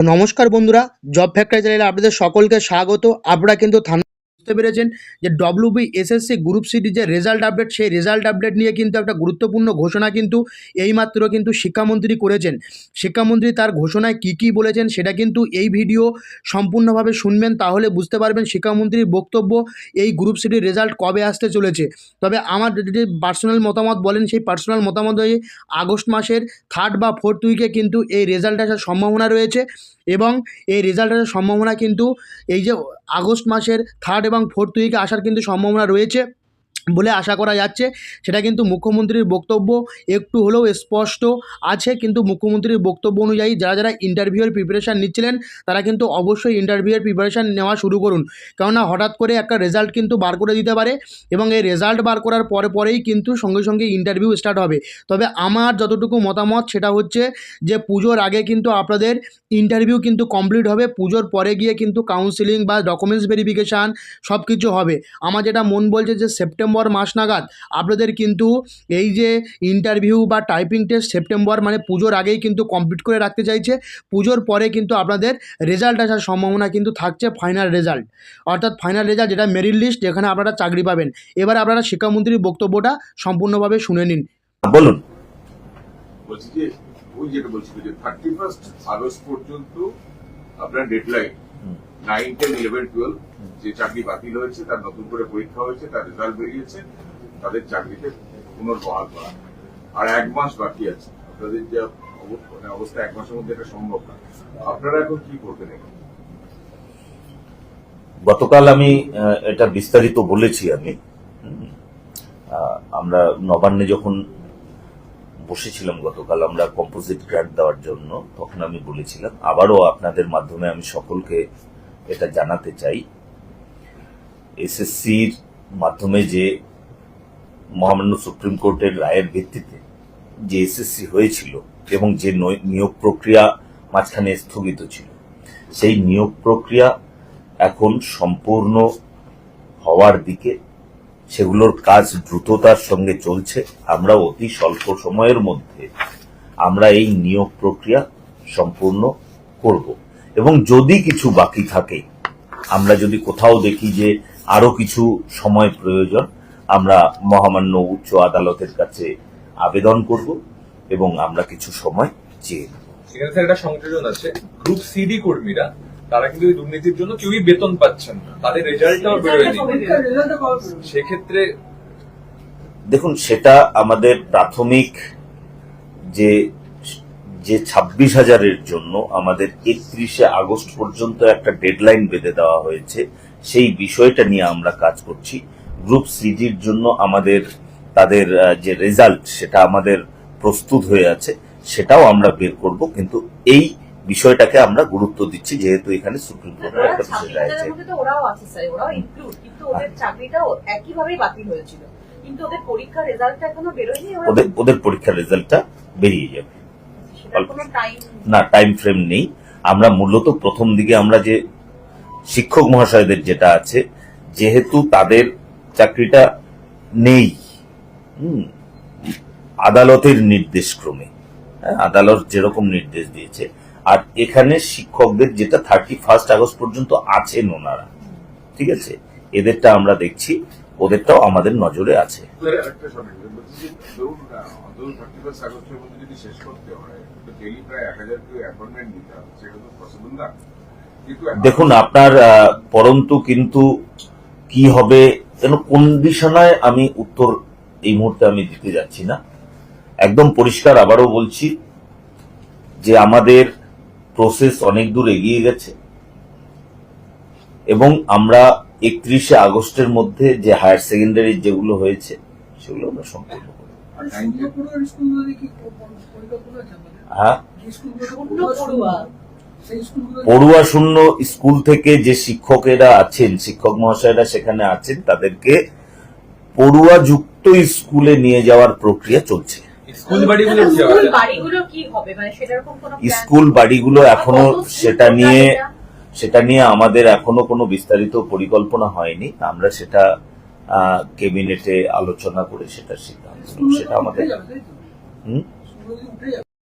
নমস্কার বন্ধুরা, job factory চ্যানেলে আপনাদের সকলকে স্বাগত। আপনারা কিন্তু বুঝতে পেরেছেন যে ডব্লিউবিএসএসসি গ্রুপ সিটির যে রেজাল্ট আপডেট, সেই রেজাল্ট আপডেট নিয়ে কিন্তু একটা গুরুত্বপূর্ণ ঘোষণা কিন্তু এইমাত্র কিন্তু শিক্ষামন্ত্রী করেছেন। শিক্ষামন্ত্রী তার ঘোষণায় কি বলেছেন সেটা কিন্তু এই ভিডিও সম্পূর্ণভাবে শুনবেন, তাহলে বুঝতে পারবেন শিক্ষামন্ত্রীর বক্তব্য এই গ্রুপ সিটির রেজাল্ট কবে আসতে চলেছে। তবে আমার যে পার্সোনাল মতামত বলেন, সেই পার্সোনাল মতামত হয়ে আগস্ট মাসের 3rd বা 4th উইকে কিন্তু এই রেজাল্ট আসার সম্ভাবনা রয়েছে এবং এই রেজাল্ট আসার সম্ভাবনা কিন্তু এই যে আগস্ট মাসের 3rd এবং 4th উইকে আসার কিন্তু সম্ভাবনা রয়েছে বলে আশা করা যাচ্ছে। সেটা কিন্তু মুখ্যমন্ত্রীর বক্তব্য একটু হলেও স্পষ্ট আছে, কিন্তু মুখ্যমন্ত্রীর বক্তব্য অনুযায়ী যারা ইন্টারভিউয়ের প্রিপারেশান নিচ্ছিলেন তারা কিন্তু অবশ্যই ইন্টারভিউয়ের প্রিপারেশান নেওয়া শুরু করুন, কেননা হঠাৎ করে একটা রেজাল্ট কিন্তু বার করে দিতে পারে এবং এই রেজাল্ট বার করার পরেই কিন্তু সঙ্গে ইন্টারভিউ স্টার্ট হবে। তবে আমার যতটুকু মতামত সেটা হচ্ছে যে পুজোর আগে কিন্তু আপনাদের ইন্টারভিউ কিন্তু কমপ্লিট হবে, পুজোর পরে গিয়ে কিন্তু কাউন্সিলিং বা ডকুমেন্টস ভেরিফিকেশান সব কিছু হবে। আমার যেটা মন বলছে যে সেপ্টেম্বর মাস নাগাদ আপনাদের কিন্তু এই যে ইন্টারভিউ বা টাইপিং টেস্ট সেপ্টেম্বর মানে পুজোর আগেই কিন্তু কমপ্লিট করে রাখতে চাইছে। পুজোর পরে কিন্তু আপনাদের রেজাল্ট আসার সম্ভাবনা কিন্তু থাকছে, ফাইনাল রেজাল্ট, অর্থাৎ ফাইনাল রেজাল্ট যেটা মেরিট লিস্ট, যেখানে আপনারা চাকরি পাবেন। এবার আপনারা শিক্ষামন্ত্রীর বক্তব্যটা সম্পূর্ণভাবে শুনে নিন। বলুন। বলছি যে ওই যেটা বলছিল যে 31st আগস্ট পর্যন্ত আপনার ডেডলাইন 9, 10, 11, 12 যে চাকরি বাতিল হয়েছে তার নতুন করে পরীক্ষা হয়েছে, তার রেজাল্ট বেরিয়েছে, তাদের চাকরিতে পুনর্বহাল করা। আর 1 মাস বাকি আছে। আপনাদের যে অবস্থা 1 মাসের মধ্যে এটা সম্ভব না। আপনারা এখন কি করবেন? গতকাল আমি এটা বিস্তারিত বলেছি। আমরা নবান্নে যখন বসেছিলাম গতকাল আমরা কম্পোজিট গ্রান্ট দেওয়ার জন্য, তখন আমি বলেছিলাম, আবারও আপনাদের মাধ্যমে আমি সকলকে এটা জানাতে চাই, এসএসসির মাধ্যমে যে মহামান্য সুপ্রিম কোর্টের রায়ের ভিত্তিতে যে এসএসসি হয়েছিল এবং যে নিয়োগ প্রক্রিয়া মাঝখানে স্থগিত ছিল, সেই নিয়োগ প্রক্রিয়া এখন সম্পূর্ণ হওয়ার দিকে, সেগুলোর কাজ দ্রুততার সঙ্গে চলছে। আমরা অতি স্বল্প সময়ের মধ্যে আমরা এই নিয়োগ প্রক্রিয়া সম্পূর্ণ করব এবং যদি কিছু বাকি থাকে, আমরা যদি কোথাও দেখি যে আরো কিছু সময় প্রয়োজন, আমরা মহামান্য উচ্চ আদালতের কাছে আবেদন করব এবং আমরা কিছু সময় চেয়ে নেব। সেখানে একটা সংযোজন আছে, গ্রুপ সিডি কর্মীরা তারা কিন্তু এই দুর্নীতির জন্য কেউই বেতন পাচ্ছেন না, তাদের রেজাল্টটাও বেরোয়নি। সেক্ষেত্রে দেখুন, সেটা আমাদের প্রাথমিক যে 26,000-এর জন্য আমাদের 31শে আগস্ট পর্যন্ত একটা ডেডলাইন বেঁধে দেওয়া হয়েছে, সেই বিষয়টা নিয়ে আমরা কাজ করছি। গ্রুপ সিডির জন্য আমাদের তাদের যে রেজাল্ট সেটা আমাদের প্রস্তুত হয়ে আছে, সেটাও আমরা বের করব, কিন্তু এই বিষয়টাকে আমরা গুরুত্ব দিচ্ছি যেহেতু এখানে সুপ্রিম কোর্টের একটা বিষয় আছে। ওদের পরীক্ষার রেজাল্টটা বেরিয়ে যাবে, না টাইম ফ্রেম নেই। আমরা মূলত প্রথম দিকে আমরা যে শিক্ষক মহাশয়দের যেটা আছে, যেহেতু তাদের চাকরিটা নেই আদালতের নির্দেশ ক্রমে, আদালত যেরকম নির্দেশ দিয়েছে, আর এখানে শিক্ষকদের যেটা 31 আগস্ট পর্যন্ত আছেন ওনারা, ঠিক আছে, এদেরটা আমরা দেখছি, ওদেরটাও আমাদের নজরে আছে। দেখুন, আপনার পরন্তু কিন্তু কি হবে যেন কন্ডিশনায় আমি উত্তর এই মুহূর্তে আমি দিতে যাচ্ছি না। একদম পরিষ্কার আবারও বলছি যে আমাদের প্রসেস অনেক দূর এগিয়ে গেছে এবং আমরা 31শে আগস্টের মধ্যে যে হায়ার সেকেন্ডারি যেগুলো হয়েছে সেগুলো আমরা সম্পূর্ণ করব। হ্যাঁ, পড়ুয়া শূন্য স্কুল থেকে যে শিক্ষকেরা আছেন, শিক্ষক মহাশয়রা সেখানে আছেন, তাদেরকে পড়ুয়া যুক্ত স্কুলে নিয়ে যাওয়ার প্রক্রিয়া চলছে। স্কুল বাড়িগুলো এখনো সেটা নিয়ে আমাদের এখনো কোনো বিস্তারিত পরিকল্পনা হয়নি। আমরা সেটা ক্যাবিনেটে আলোচনা করে সেটা সিদ্ধান্ত, সেটা আমাদের